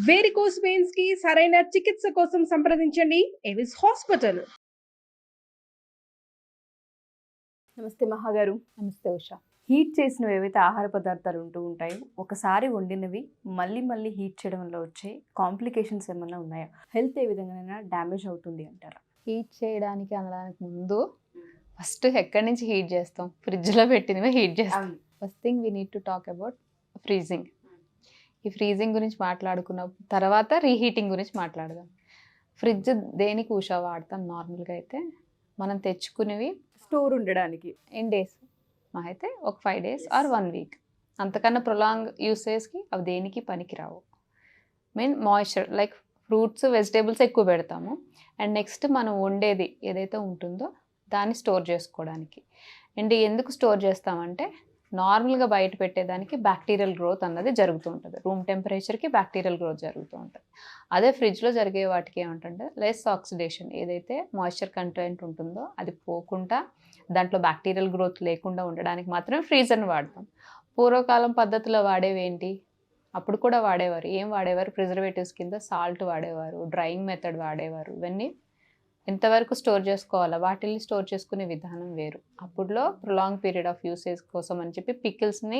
Varicose veins కి సరైన చికిత్స కోసం సంప్రదించండి ఎవిస్ హాస్పిటల్. నమస్తే మహాగారు. నమస్తే ఉషా. హీట్ చేసినవి ఏవైతే ఆహార పదార్థాలు ఉంటూ ఉంటాయో ఒకసారి వండినవి మళ్ళీ మళ్ళీ హీట్ చేయడం వల్ల వచ్చే కాంప్లికేషన్స్ ఏమైనా ఉన్నాయా? హెల్త్ ఏ విధంగా డ్యామేజ్ అవుతుంది అంటారా? హీట్ చేయడానికి అనడానికి ముందు ఫస్ట్ ఎక్కడి నుంచి హీట్ చేస్తాం? ఫ్రిడ్జ్లో పెట్టినవి హీట్ చేస్తాం. First thing we need to talk about freezing. ఈ ఫ్రీజింగ్ గురించి మాట్లాడుకున్న తర్వాత రీహీటింగ్ గురించి మాట్లాడదాం. ఫ్రిడ్జ్ దేనికి ఉషా వాడతాం? నార్మల్గా అయితే మనం తెచ్చుకునేవి స్టోర్ ఉండడానికి ఇన్ డేస్, మా అయితే ఒక 5 days ఆర్ 1 week. అంతకన్నా ప్రొలాంగ్ యూసేజ్కి అవి దేనికి పనికిరావు. Main moisture like fruits vegetables ఎక్కువ పెడతాము. అండ్ నెక్స్ట్ మనం వండేది ఏదైతే ఉంటుందో దాన్ని స్టోర్ చేసుకోవడానికి. అండ్ ఎందుకు స్టోర్ చేస్తామంటే నార్మల్గా బయట పెట్టేదానికి బ్యాక్టీరియల్ గ్రోత్ అన్నది జరుగుతూ ఉంటుంది. రూమ్ టెంపరేచర్కి బ్యాక్టీరియల్ గ్రోత్ జరుగుతూ ఉంటుంది. అదే ఫ్రిడ్జ్లో జరిగే వాటికి ఏమంటుంటే లెస్ ఆక్సిడేషన్, ఏదైతే మాయిశ్చర్ కంటెంట్ ఉంటుందో అది పోకుండా దాంట్లో బ్యాక్టీరియల్ గ్రోత్ లేకుండా ఉండడానికి మాత్రమే ఫ్రీజర్ని వాడతాం. పూర్వకాలం పద్ధతిలో వాడేవి ఏంటి? అప్పుడు కూడా వాడేవారు. ఏం వాడేవారు? ప్రిజర్వేటివ్స్ కింద సాల్ట్ వాడేవారు, డ్రైయింగ్ మెథడ్ వాడేవారు. ఇవన్నీ ఎంతవరకు స్టోర్ చేసుకోవాలా, వాటిని స్టోర్ చేసుకునే విధానం వేరు. అప్పుడులో ప్రొలాంగ్ పీరియడ్ ఆఫ్ యూసేజ్ కోసం అని చెప్పి పికిల్స్ని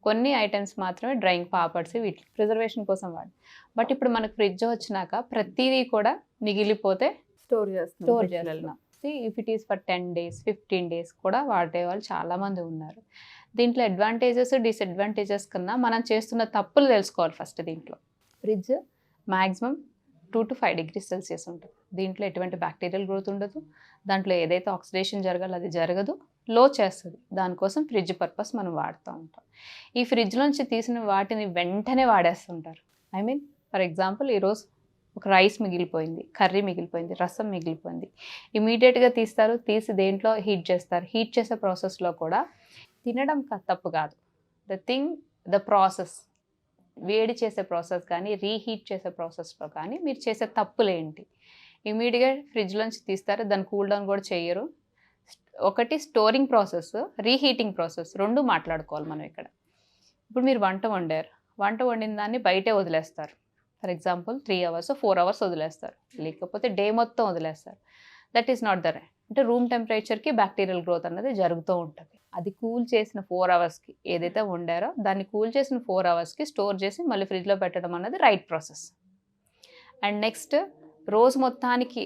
కొన్ని ఐటమ్స్ మాత్రమే డ్రైయింగ్ పాపడ్స్ వీటి ప్రిజర్వేషన్ కోసం వాడు. బట్ ఇప్పుడు మనకు ఫ్రిడ్జ్ వచ్చినాక ప్రతిదీ కూడా మిగిలిపోతే స్టోర్ చేయాలి. If it is for 10 days 15 days కూడా వాడే వాళ్ళు చాలామంది ఉన్నారు. దీంట్లో అడ్వాంటేజెస్ డిసడ్వాంటేజెస్ కన్నా మనం చేస్తున్న తప్పులు తెలుసుకోవాలి ఫస్ట్. దీంట్లో fridge maximum 2 to 5 degrees Celsius ఉంటుంది. దీంట్లో ఎటువంటి బ్యాక్టీరియల్ గ్రోత్ ఉండదు. దాంట్లో ఏదైతే ఆక్సిడేషన్ జరగాలో అది జరగదు, లో చేస్తుంది. దానికోసం ఫ్రిడ్జ్ పర్పస్ మనం వాడుతూ ఉంటాం. ఈ ఫ్రిడ్జ్ నుంచి తీసిన వాటిని వెంటనే వాడేస్తుంటారు. ఐ మీన్ ఫర్ ఎగ్జాంపుల్ ఈరోజు ఒక రైస్ మిగిలిపోయింది, కర్రీ మిగిలిపోయింది, రసం మిగిలిపోయింది, ఇమీడియట్గా తీస్తారు, తీసి దేంట్లో హీట్ చేస్తారు. హీట్ చేసే ప్రాసెస్లో కూడా తినడం తప్పు కాదు, ద ప్రాసెస్, వేడి చేసే ప్రాసెస్ కానీ రీహీట్ చేసే ప్రాసెస్లో కానీ మీరు చేసే తప్పులు ఏంటి? ఇమీడియట్గా ఫ్రిడ్జ్లోంచి తీస్తారు, దాన్ని కూల్ డౌన్ కూడా చేయరు. ఒకటి స్టోరింగ్ ప్రాసెస్, రీహీటింగ్ ప్రాసెస్, రెండు మాట్లాడుకోవాలి మనం ఇక్కడ. ఇప్పుడు మీరు వంట వండిన దాన్ని బయటే వదిలేస్తారు. ఫర్ ఎగ్జాంపుల్ 3 hours 4 hours వదిలేస్తారు, లేకపోతే డే మొత్తం వదిలేస్తారు. That is not the right. అంటే రూమ్ టెంపరేచర్కి బ్యాక్టీరియల్ గ్రోత్ అనేది జరుగుతూ ఉంటుంది. అది కూల్ చేసిన 4 hours ఏదైతే వండారో దాన్ని కూల్ చేసిన 4 hours స్టోర్ చేసి మళ్ళీ ఫ్రిడ్జ్లో పెట్టడం అన్నది రైట్ ప్రాసెస్. అండ్ నెక్స్ట్ రోజు మొత్తానికి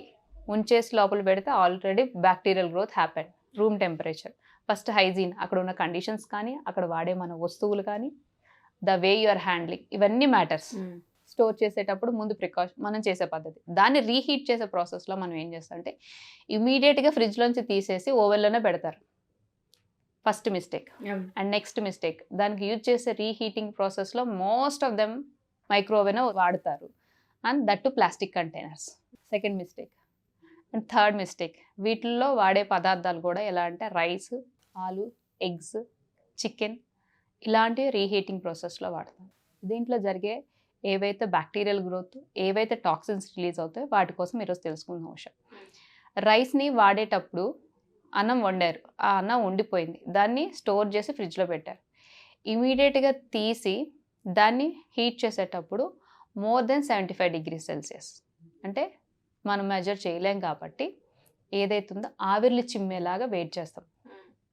ఉంచేసి లోపల పెడితే already bacterial growth happen. Room temperature first hygiene, అక్కడ ఉన్న కండిషన్స్ కానీ అక్కడ వాడే మన వస్తువులు కానీ the way you are handling, ఇవన్నీ మ్యాటర్స్. స్టోర్ చేసేటప్పుడు ముందు ప్రికాషన్ మనం చేసే పద్ధతి. దాన్ని రీహీట్ చేసే ప్రాసెస్లో మనం ఏం చేస్తామంటే ఇమీడియట్గా ఫ్రిడ్జ్లోంచి తీసేసి ఓవెన్లోనే పెడతారు. First mistake. And next mistake, దానికి యూజ్ చేసే రీహీటింగ్ ప్రాసెస్లో మోస్ట్ ఆఫ్ దెమ్ మైక్రోవేవ్ వాడతారు, and that to plastic containers. Second mistake. And third mistake, వీటిల్లో వాడే పదార్థాలు కూడా ఎలా అంటే రైస్, ఆలు, ఎగ్స్, చికెన్ ఇలాంటివి రీహీటింగ్ ప్రాసెస్లో వాడతాం. దీంట్లో జరిగే ఏవైతే బ్యాక్టీరియల్ గ్రోత్, ఏవైతే టాక్సిన్స్ రిలీజ్ అవుతాయో వాటి కోసం ఈరోజు తెలుసుకుందాం అవసరం. రైస్ని వాడేటప్పుడు అన్నం వండారు, ఆ అన్నం ఉండిపోయింది, దాన్ని స్టోర్ చేసి ఫ్రిడ్జ్లో పెట్టారు. ఇమీడియట్గా తీసి దాన్ని హీట్ చేసేటప్పుడు మోర్ దెన్ 75 degrees Celsius, అంటే మనం మెజర్ చేయలేం కాబట్టి ఏదైతే ఉందో ఆవిర్లు చిమ్మేలాగా వెయిట్ చేస్తాం.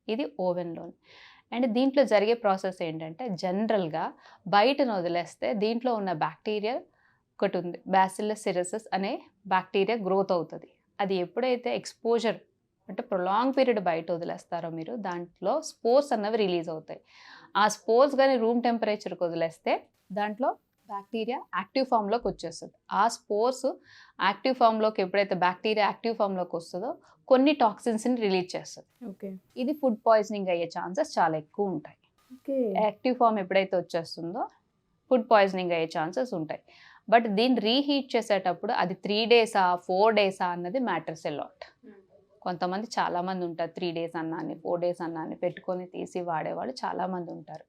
ఇది ఓవెన్లో. అండ్ దీంట్లో జరిగే ప్రాసెస్ ఏంటంటే జనరల్గా బయటను వదిలేస్తే దీంట్లో ఉన్న బ్యాక్టీరియా ఒకటి ఉంది, బ్యాసిల్లస్ సిరసస్ అనే బ్యాక్టీరియా గ్రోత్ అవుతుంది. అది ఎప్పుడైతే ఎక్స్పోజర్ అంటే ప్రొలాంగ్ పీరియడ్ బయట వదిలేస్తారో మీరు, దాంట్లో స్పోర్స్ అన్నవి రిలీజ్ అవుతాయి. ఆ స్పోర్స్ కానీ రూమ్ టెంపరేచర్కి వదిలేస్తే దాంట్లో బ్యాక్టీరియా యాక్టివ్ ఫామ్లోకి వచ్చేస్తుంది. ఆ స్పోర్స్ యాక్టివ్ ఫామ్లోకి ఎప్పుడైతే బ్యాక్టీరియా యాక్టివ్ ఫామ్లోకి వస్తుందో కొన్ని టాక్సిన్స్ని రిలీజ్ చేస్తుంది. ఓకే, ఇది ఫుడ్ పాయిజనింగ్ అయ్యే ఛాన్సెస్ చాలా ఎక్కువ ఉంటాయి. యాక్టివ్ ఫామ్ ఎప్పుడైతే వచ్చేస్తుందో ఫుడ్ పాయిజనింగ్ అయ్యే ఛాన్సెస్ ఉంటాయి. బట్ దీన్ని రీహీట్ చేసేటప్పుడు అది 3 days 4 days అన్నది మ్యాటర్స్ ఎ లాట్. కొంతమంది చాలామంది ఉంటారు 3 days అన్నాన్ని 4 days అన్నాన్ని పెట్టుకొని తీసి వాడేవాళ్ళు చాలామంది ఉంటారు.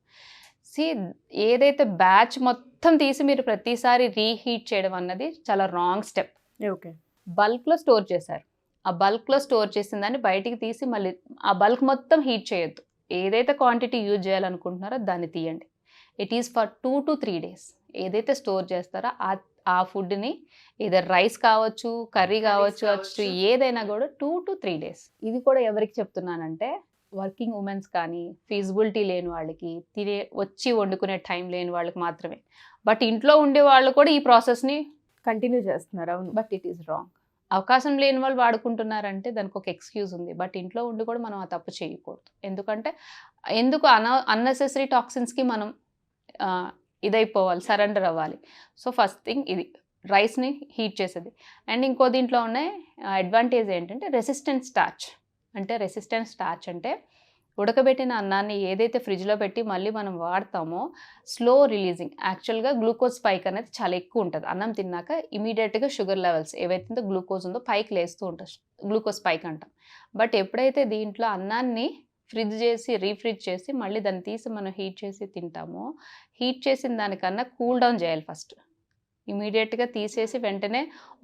ఏదైతే బ్యాచ్ మొత్తం తీసి మీరు ప్రతిసారి రీహీట్ చేయడం అన్నది చాలా రాంగ్ స్టెప్. ఓకే, బల్క్లో స్టోర్ చేశారు, ఆ బల్క్లో స్టోర్ చేసిన దాన్ని బయటికి తీసి మళ్ళీ ఆ బల్క్ మొత్తం హీట్ చేయొద్దు. ఏదైతే క్వాంటిటీ యూజ్ చేయాలనుకుంటున్నారో దాన్ని తీయండి. It is for 2 to 3 days. ఏదైతే స్టోర్ చేస్తారో ఆ ఫుడ్ని ఏదర్ రైస్ కావచ్చు, కర్రీ కావచ్చు, ఏదైనా కూడా 2 to 3 days. ఇది కూడా ఎవరికి చెప్తున్నానంటే వర్కింగ్ ఉమెన్స్ కానీ, ఫీజిబిలిటీ లేని వాళ్ళకి, వచ్చి వండుకునే టైం లేని వాళ్ళకి మాత్రమే. బట్ ఇంట్లో ఉండే వాళ్ళు కూడా ఈ ప్రాసెస్ని కంటిన్యూ చేస్తున్నారు. అవును. But it is wrong. అవకాశం లేని వాళ్ళు వాడుకుంటున్నారంటే దానికి ఒక ఎక్స్క్యూజ్ ఉంది. బట్ ఇంట్లో ఉండి కూడా మనం ఆ తప్పు చేయకూడదు. ఎందుకంటే అన్నెసెసరీ టాక్సిన్స్కి మనం ఇదైపోవాలి, సరెండర్ అవ్వాలి. సో ఫస్ట్ థింగ్ ఇది రైస్ని హీట్ చేసేది. అండ్ ఇంకో దీంట్లో ఉన్న అడ్వాంటేజ్ ఏంటంటే రెసిస్టెంట్ స్టార్చ్. అంటే ఉడకబెట్టిన అన్నాన్ని ఏదైతే ఫ్రిడ్జ్లో పెట్టి మళ్ళీ మనం వాడతామో స్లో రిలీజింగ్. యాక్చువల్గా గ్లూకోజ్ స్పైక్ అనేది చాలా ఎక్కువ ఉంటుంది. అన్నం తిన్నాక ఇమీడియట్గా షుగర్ లెవెల్స్ ఏవైతే గ్లూకోజ్ ఉందో పైకి లేస్తూ ఉంటుంది, గ్లూకోజ్ స్పైక్ అంటాం. బట్ ఎప్పుడైతే దీంట్లో అన్నాన్ని ఫ్రిడ్జ్ చేసి రీఫ్రిడ్జ్ చేసి మళ్ళీ దాన్ని తీసి మనం హీట్ చేసి తింటామో, హీట్ చేసిన దానికన్నా కూల్ డౌన్ చేయాలి ఫస్ట్. ఇమీడియట్గా తీసేసి వెంటనే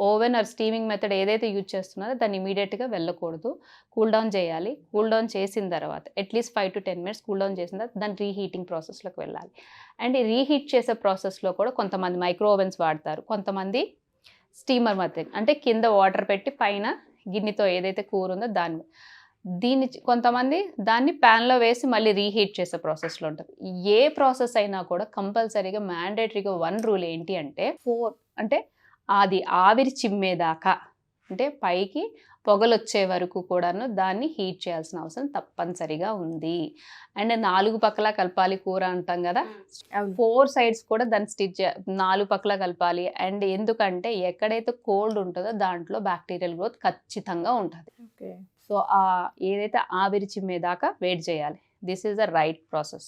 ఓవెన్ ఆర్ స్టీమింగ్ మెథడ్ ఏదైతే యూజ్ చేస్తున్నారో దాన్ని ఇమీడియట్గా వెళ్ళకూడదు, కూల్ డౌన్ చేయాలి. కూల్ డౌన్ చేసిన తర్వాత at least 5 to 10 minutes cool down చేసిన తర్వాత దాన్ని రీహీటింగ్ ప్రాసెస్లోకి వెళ్ళాలి. అండ్ ఈ రీహీట్ చేసే ప్రాసెస్లో కూడా కొంతమంది మైక్రో ఓవెన్స్ వాడతారు, కొంతమంది స్టీమర్ మెథడ్, అంటే కింద వాటర్ పెట్టి పైన గిన్నెతో ఏదైతే కూర ఉందో కొంతమంది దాన్ని ప్యాన్లో వేసి మళ్ళీ రీహీట్ చేసే ప్రాసెస్లో ఉంటుంది. ఏ ప్రాసెస్ అయినా కూడా కంపల్సరీగా మ్యాండేటరీగా 1 రూల్ ఏంటి అంటే 4 అంటే అది ఆవిరి చిమ్మేదాకా, అంటే పైకి పొగలు వచ్చే వరకు కూడాను దాన్ని హీట్ చేయాల్సిన అవసరం తప్పనిసరిగా ఉంది. అండ్ 4 పక్కలా కలపాలి కూర అంటాం కదా, 4 sides కూడా దాన్ని 4 పక్కలా కలపాలి. అండ్ ఎందుకంటే ఎక్కడైతే కోల్డ్ ఉంటుందో దాంట్లో బ్యాక్టీరియల్ గ్రోత్ ఖచ్చితంగా ఉంటుంది. ఓకే. సో ఏదైతే ఆవిరి చిమ్మేదాకా వెయిట్ చేయాలి. This is the right process.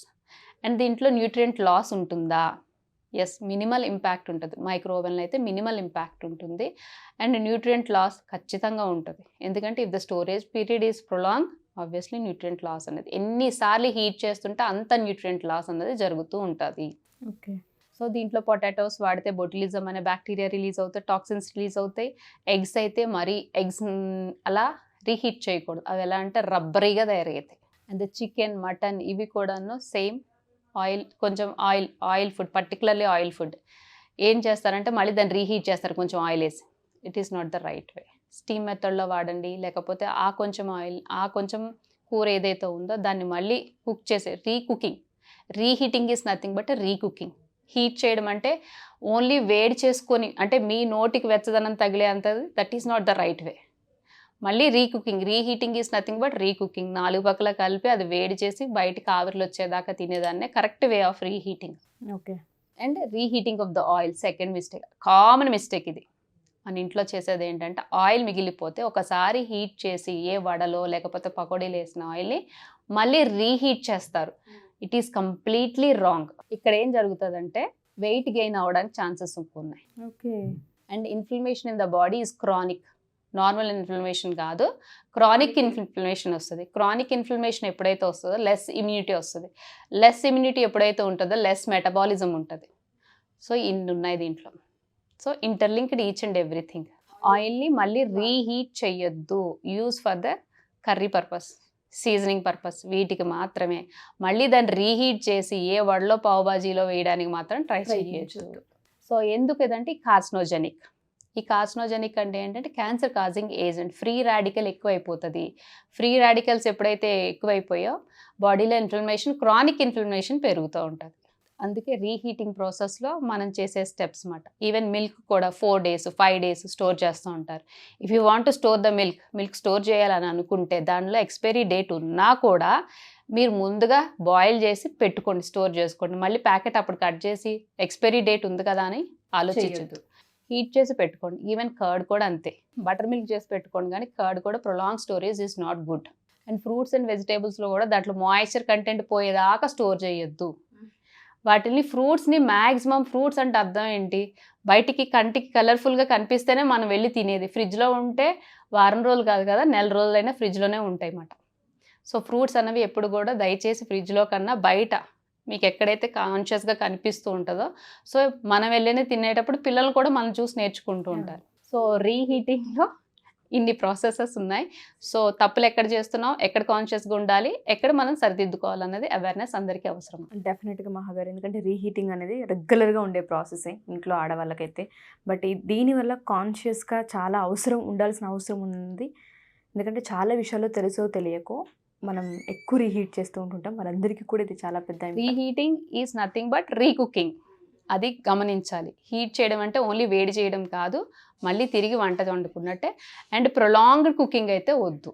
And దీంట్లో న్యూట్రియంట్ లాస్ ఉంటుందా? ఎస్, మినిమల్ ఇంపాక్ట్ ఉంటుంది. మైక్రో ఓవెన్లో అయితే మినిమల్ ఇంపాక్ట్ ఉంటుంది. అండ్ న్యూట్రియంట్ లాస్ ఖచ్చితంగా ఉంటుంది. ఎందుకంటే if the storage period is prolong, obviously nutrient loss అనేది ఎన్నిసార్లు హీట్ చేస్తుంటే అంత న్యూట్రియంట్ లాస్ అనేది జరుగుతూ ఉంటుంది. ఓకే. సో దీంట్లో పొటాటోస్ వాడితే బొటిలిజం అనే బ్యాక్టీరియా రిలీజ్ అవుతాయి, టాక్సిన్స్ రిలీజ్ అవుతాయి. ఎగ్స్ అయితే మరీ ఎగ్స్ అలా రీహీట్ చేయకూడదు, అవి ఎలా అంటే రబ్బరీగా తయారవుతాయి. అండ్ చికెన్, మటన్ ఇవి కూడాను సేమ్ కొంచెం oil food, particularly oil food ఏం చేస్తారంటే మళ్ళీ దాన్ని రీహీట్ చేస్తారు కొంచెం ఆయిల్ వేసి. It is not the right way. Steam మెథడ్లో వాడండి, లేకపోతే కొంచెం కూర ఏదైతే ఉందో దాన్ని మళ్ళీ కుక్ చేసే reheating is nothing but recooking. Heat చేయడం అంటే ఓన్లీ వేడి చేసుకొని, అంటే మీ నోటికి వెచ్చదనం తగిలే అంతది, that is not the right way. మళ్ళీ reheating is nothing but recooking. 4 పక్కల కలిపి అది వేడి చేసి బయటికి ఆవిరిలో వచ్చేదాకా తినేదాన్నే correct way of reheating. Okay. And reheating of the oil second mistake, common mistake ఇది. మన ఇంట్లో చేసేది ఏంటంటే ఆయిల్ మిగిలిపోతే ఒకసారి హీట్ చేసి ఏ వడలో లేకపోతే పకోడీలు వేసిన ఆయిల్ని మళ్ళీ రీహీట్ చేస్తారు. It is completely wrong. ఇక్కడ ఏం జరుగుతుందంటే వెయిట్ గెయిన్ అవ్వడానికి ఛాన్సెస్ ఉన్నాయి. Okay. And inflammation in the body is chronic. Normal inflammation కాదు, క్రానిక్ ఇన్ఫ్లమేషన్ వస్తుంది. క్రానిక్ ఇన్ఫ్లమేషన్ ఎప్పుడైతే వస్తుందో లెస్ ఇమ్యూనిటీ వస్తుంది. లెస్ ఇమ్యూనిటీ ఎప్పుడైతే ఉంటుందో లెస్ మెటబాలిజం ఉంటుంది. సో ఇన్ని ఉన్నాయి దీంట్లో. So interlinked each and everything. ఆయిల్ని మళ్ళీ రీహీట్ చేయొద్దు. Use for the curry purpose, seasoning purpose, వీటికి మాత్రమే. మళ్ళీ దాన్ని రీహీట్ చేసి ఏ వడలో పావుబాజీలో వేయడానికి మాత్రం ట్రై చేయొచ్చు. సో ఎందుకు ఇదంటే కార్సినోజెనిక్. ఈ కార్సినోజెనిక్ అంటే ఏంటంటే cancer causing agent. Free radical ఎక్కువైపోతుంది. ఫ్రీ రాడికల్స్ ఎప్పుడైతే ఎక్కువైపోయో బాడీలో ఇన్ఫ్లమేషన్, క్రానిక్ ఇన్ఫ్లమేషన్ పెరుగుతూ ఉంటుంది. అందుకే రీహీటింగ్ ప్రాసెస్లో మనం చేసే స్టెప్స్ మాట. ఈవెన్ మిల్క్ కూడా 4 days 5 days స్టోర్ చేస్తూ ఉంటారు. If you want to store the milk store చేయాలని అనుకుంటే దానిలో ఎక్స్పైరీ డేట్ ఉన్నా కూడా మీరు ముందుగా బాయిల్ చేసి పెట్టుకోండి, స్టోర్ చేసుకోండి. మళ్ళీ ప్యాకెట్ అప్పుడు కట్ చేసి ఎక్స్పైరీ డేట్ ఉంది కదా అని ఆలోచించద్దు. హీట్ చేసి పెట్టుకోండి. ఈవెన్ కర్డ్ కూడా అంతే. బటర్ మిల్క్ చేసి పెట్టుకోండి, కానీ కర్డ్ కూడా prolong storage is not good. And fruits and వెజిటేబుల్స్లో కూడా దాంట్లో మాయిశ్చర్ కంటెంట్ పోయేదాకా స్టోర్ చేయొద్దు. వాటిని ఫ్రూట్స్ని మ్యాక్సిమం, ఫ్రూట్స్ అంటే అర్థం ఏంటి, బయటికి కంటికి కలర్ఫుల్గా కనిపిస్తేనే మనం వెళ్ళి తినేది. ఫ్రిడ్జ్లో ఉంటే వారం రోజులు కాదు కదా, నెల రోజులైనా ఫ్రిడ్జ్లోనే ఉంటాయి అన్నమాట. సో ఫ్రూట్స్ అనేవి ఎప్పుడు కూడా దయచేసి ఫ్రిడ్జ్లో కన్నా బయట మీకు ఎక్కడైతే కాన్షియస్గా కనిపిస్తూ ఉంటుందో, సో మనం వెళ్ళిన తినేటప్పుడు పిల్లలు కూడా మనం చూసి నేర్చుకుంటూ ఉంటారు. సో రీహీటింగ్లో ఇన్ని ప్రాసెసెస్ ఉన్నాయి. సో తప్పులు ఎక్కడ చేస్తున్నాం, ఎక్కడ కాన్షియస్గా ఉండాలి, ఎక్కడ మనం సరిదిద్దుకోవాలన్నది అవేర్నెస్ అందరికీ అవసరం. డెఫినెట్గా మహాగారు, ఎందుకంటే రీహీటింగ్ అనేది రెగ్యులర్గా ఉండే ప్రాసెసే ఇంట్లో ఆడవాళ్ళకైతే. బట్ దీనివల్ల కాన్షియస్గా చాలా ఉండాల్సిన అవసరం ఉంది. ఎందుకంటే చాలా విషయాలు తెలుసో తెలియకో మనం ఎక్కువ రీహీట్ చేస్తూ ఉంటుంటాం. వాళ్ళందరికీ కూడా ఇది చాలా పెద్ద impact. Reheating is nothing but recooking. అది గమనించాలి. హీట్ చేయడం అంటే ఓన్లీ వేడి చేయడం కాదు, మళ్ళీ తిరిగి వంట వండుకున్నట్టే. అండ్ ప్రొలాంగ్డ్ కుకింగ్ అయితే వద్దు.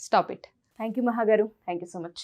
Stop it. థ్యాంక్ యూ మహాగారు, థ్యాంక్ యూ సో మచ్.